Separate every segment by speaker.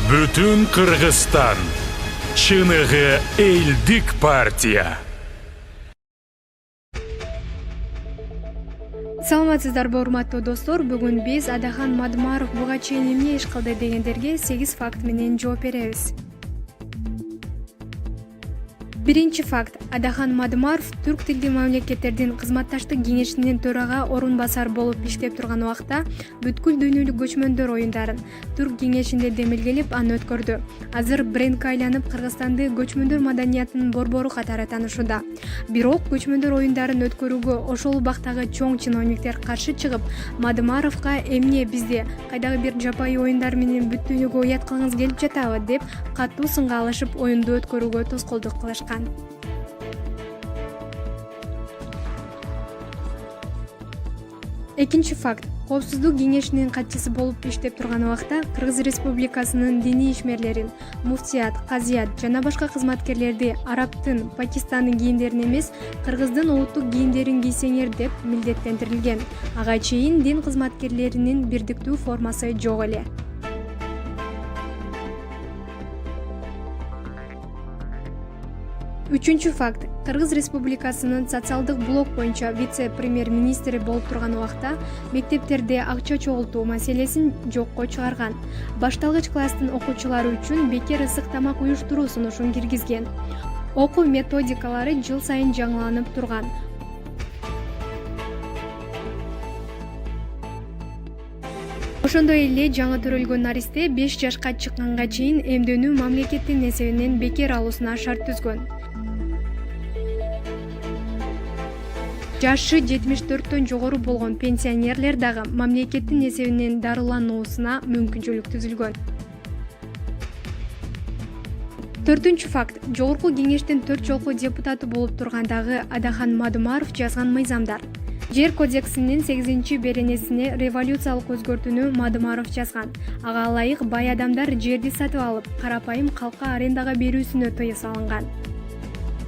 Speaker 1: Бүтін Қырғызстан. Чынығы элдик партия.
Speaker 2: Саламатсыздарбы, урматтуу достор. Бүгүн биз Адахан Мадымаров буга чейин эмне иш кылды дегендерге 8 факт менен жооп беребиз. Биринчи факт. Адахан Мадымаров түрк тилдүү мамлекеттердин кызматташтык кеңешинин төрага орун басар болуп иштеп турган убакта бүткүл дүйнөлүк көчмөндөр оюндарын түрк кеңешинде демилгелеп аны өткөрдү. Азыр брендке айланып Кыргызстанды көчмөндөр маданиятынын борбору катары таанышууда. Бирок көчмөндөр оюндарын өткөрүүгө ошол убактагы чоң чиновниктер каршы чыгып, Мадымаровго эмне бизде кайдагы бир жапайы оюндар менен бүт дүйнөгө уят кылгыңыз келип жатабы деп катуу сынга алышып оюнду өткөрүүгө тоскоолдук кылышкан. Экинчи факт. Коопсуздук кеңешинин катчысы болуп иштеп турган убакта Кыргыз Республикасынын диний ишмерлерин, муфтият, казият жана башка кызматкерлерди арабтын, Пакистандын кийимдерин эмес, кыргыздын улуттук кийимдерин кийсеңер деп милдеттендирилген. Ага чейин дин кызматкерлеринин бирдиктүү формасы жок эле. Үчүнчү факт. Кыргыз Республикасынын социалдык блок боюнча вице-премьер-министри болуп турган убакта мектептерде акча чогултуу маселесин жокко чыгарган. Башталгыч класстын окуучулары үчүн бекер ысык тамак уюштуруу сунушун киргизген. Окуу методикалары жыл сайын жаңыланып турган. Ошондой эле жаңы төрөлгөн наристе 5 жашка чыкканга чейин эмдөөнү мамлекеттин эсебинен бекер алуусуна шарт түзгөн. Жашы 74-төн жогору болгон пенсионерлер дагы мамлекеттин эсебинен дарылануусуна мүмкүнчүлүк түзүлгөн. Төртүнчү факт. Жогорку кеңештин 4 жолку депутаты болуп тургандагы Адахан Мадымаров жазган мыйзамдар. Жер кодексинин 8 беренесине революциялык өзгөртүүнү Мадымаров жазган. Ага ылайык бай адамдар жерди сатып алып, карапайым калкка арендага берүүсүнө тыюу салынган.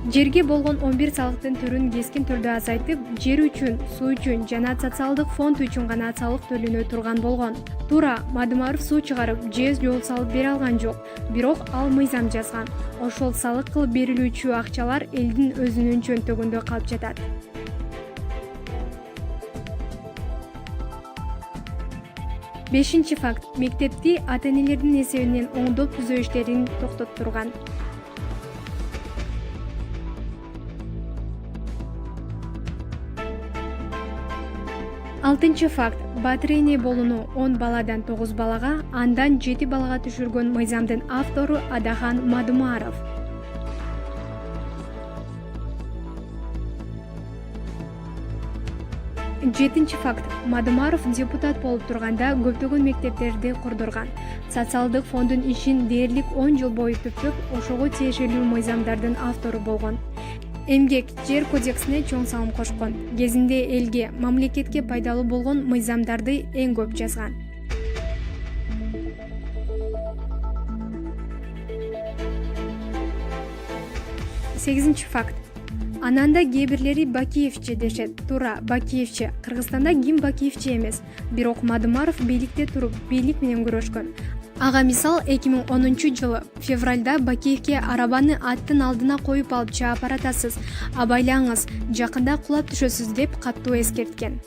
Speaker 2: Жерге болгон 11 салыктын түрүн кескин түрдө азайтып, жер үчүн, суу үчүн жана социалдык фонд үчүн гана салык төлөнө турган болгон. Туура, Мадымаров суу чыгарып, же жол салып бере алган жок, бирок ал мыйзам жазган. Ошол салык кылып берилүүчү акчалар элдин өзүнүн чөнтөгүндө калып жатат. Бешинчи факт. Мектепти ата-энелердин эсебинен оңдоп түзөө иштерин токтоттурган. Алтынчы факт. Батыр эне болууну 10 баладан 9 балага, андан 7 балага түшүргөн мыйзамдын автору Адахан Мадымаров. Жетинчи факт. Мадымаров депутат болуп турганда көптөгөн мектептерди курдурган. Социалдык фондун ишин дээрлик 10 жыл бою түптөп, ошого тиешелүү мыйзамдардын автору болгон. Эмгек, жер кодексине чоң салым кошкон. Кезинде элге, мамлекетке пайдалуу болгон мыйзамдарды эң көп жазган. Сегизинчи факт. Ананда кээ бирлери Бакиевче дешет. Туура, Бакиевче. Кыргызстанда ким Бакиевче эмес. Бирок Мадымаров бийликте туруп, бийлик менен күрөшкөн. Ага мисал 2010 жылы февралда Бакиевке арабаны аттын алдына коюп алып чаап баратасыз, абайлаңыз, жакында кулап түшөсүз деп каттуу эскерткен.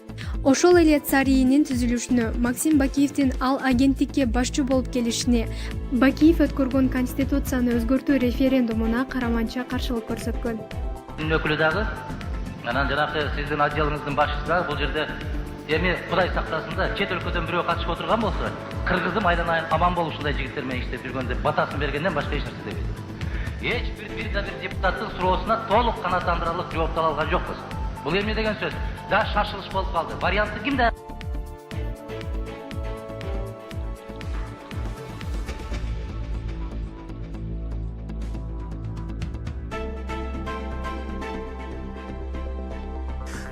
Speaker 2: Ошол эле ЦАРИнин түзүлүшүнө, Максим Бакиевдин ал агенттикке башчы болуп келишине, Бакиев өткөргөн конституцияны өзгөртүү референдумуна караманча каршылык көрсөткөн.
Speaker 3: Өкүлү дагы, анан жанагы сиздин отделиңиздин башчысы дагы бул жерде эми Кудай сактасын да чет өлкөдөн бирөө катышып отурган болсо, Кыргыздын айдан айын аман болуп ушундай жигиттер менен иштеп жүргөн деп батасын бергенден башка эч нерсе дебейт. Эч бир депутаттын суроосуна толук канааттандырарлык жооп ала алган жокпуз. Бул эмне деген сөз? Да шашылыш болуп калды. Варианты кимде?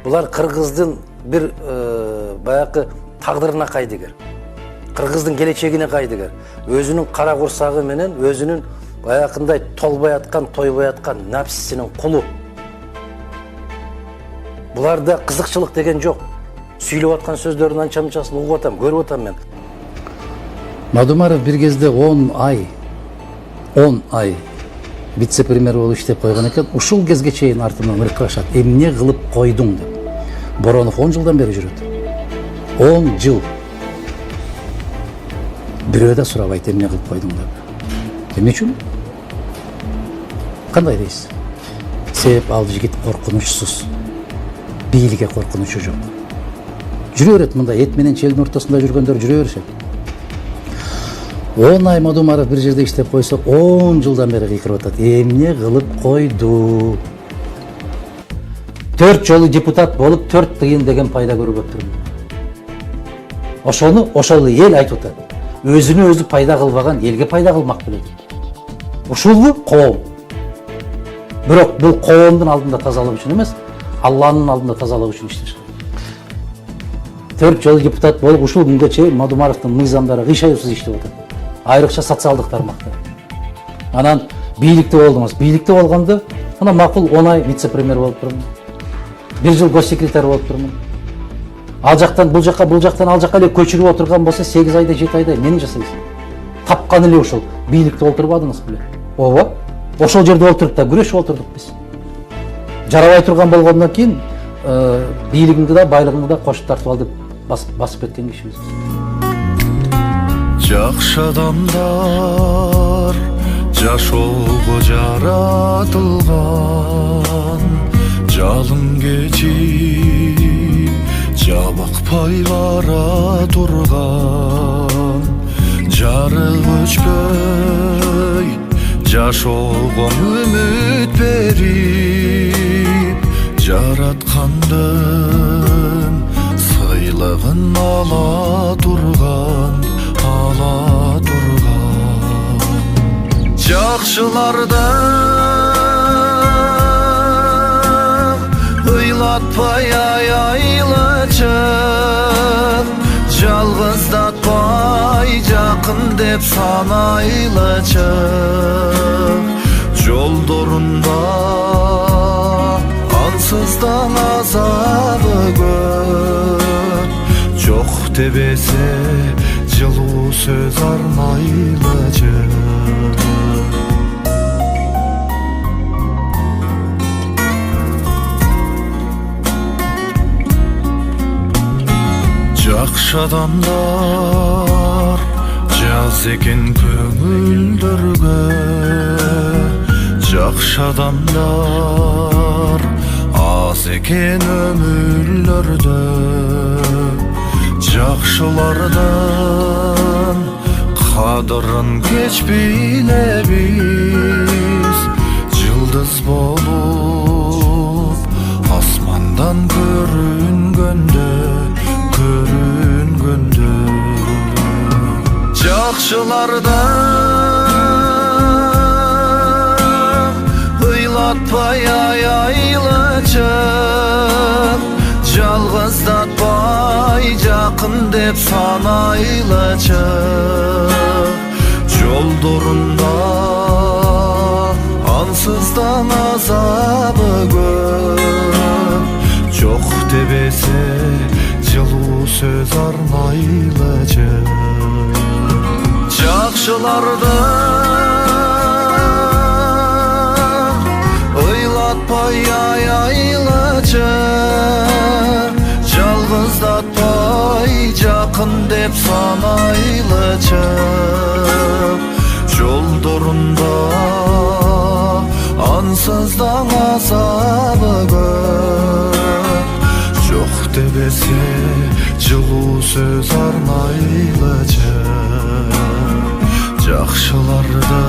Speaker 4: Булар Кыргыздын бир баягы тагдырына кайдыгер. Кыргыздын келечегине кайдыгер. Өзүнүн кара курсагы менен өзүнүн баягындай толбой аткан, тойбой аткан напсисинин кулу. Буларда кызыкчылык деген жок. Сүйлөп аткан сөздөрдүн анча-мынчасын угуп атам, көрүп атам мен. Мадумаров бир кезде 10 ай вице-премьер болуп иштеп койгон экен. Ушул кезге чейин артымдан ыркырашат. Эмне кылып койдуң деп. Боронов 10 жылдан бери жүрөт. 10 жыл. Бирөө да сурабайт эмне кылып койдуң деп. Эмне үчүн? Кандай дейсиз? Себеп ал жигит коркунучсуз. Бийликке коркунучу жок. Жүрө берет мындай эт менен челдин ортосунда жүргөндөр жүрө беришет. 10 ай Мадумаров бир жерде иштеп койсо 10 жылдан бери кыйкырып атат. Эмне кылып койду? 4 жолу депутат болуп 4 тыйын деген пайда көрүп өттүрмүн. Ошону эл айтып атат. Өзүнө өзү пайда кылбаган элге пайда кылмак белет. Ушулбу коом. Бирок бул коомдун алдында тазалык үчүн эмес, Алланын алдында тазалык үчүн иштеш. 4 жолу депутат болуп ушул күнгө чейин Мадумаровдун мыйзамдары кыйшайыпсыз иштеп атат. Айрыкча социалдык тармакта. Анан бийликте болдуңуз. Бийликте болгондо мына макул 10 ай вице-премьер болуп турмун. 1 жыл госсекретарь болуп турмун. Ал жактан бул жакка ал жакка эле көчүрүп отурган болсо 8 айда 7 айда эмне жасайсың? Тапкан эле ушул бийликте олтурбадыңыз беле? Ооба. Ошол жерде олтуруп да күрөшүп олтурдук биз. Жарабай турган болгондон кийин бийлигиңди да байлыгыңды да кошуп тартып ал деп басып кеткен кишибиз.
Speaker 5: Жакшы адамдар жашоого жаратылган, жалын кечип жабыкпай бара турган, жарык өчпөй жашоого үмүт берип, жараткандын сыйлыгын ала турган. Жакшыларды ыйлатпай айлачы, жалгыздатпай жакын деп санайлычы, жолдорунда ансыздан азабы көп, жок дебесе жылуу сөз арнайлычы. Жакшы адамдар жаз экен көңүлдөргө, жакшы адамдар аз экен өмүрлөрдө, жакшылардын кадырын кеч билебиз, жылдыз болуп асмандан көрүнгөндө, жакшылардын ыйлатпай айлачы, жалгыздатпай жакын деп санайлычы, жолдорунда ансыздан азабы көп, жок дебесе жылуу сөз арнайлычы. Жакшылардын ыйлатпай айлачы, жалгыздатпай жакын деп санайлычы, жолдорунда ансыздан азабы көп, жок дебесе жылуу сөз арнайлычы. Жакшыларды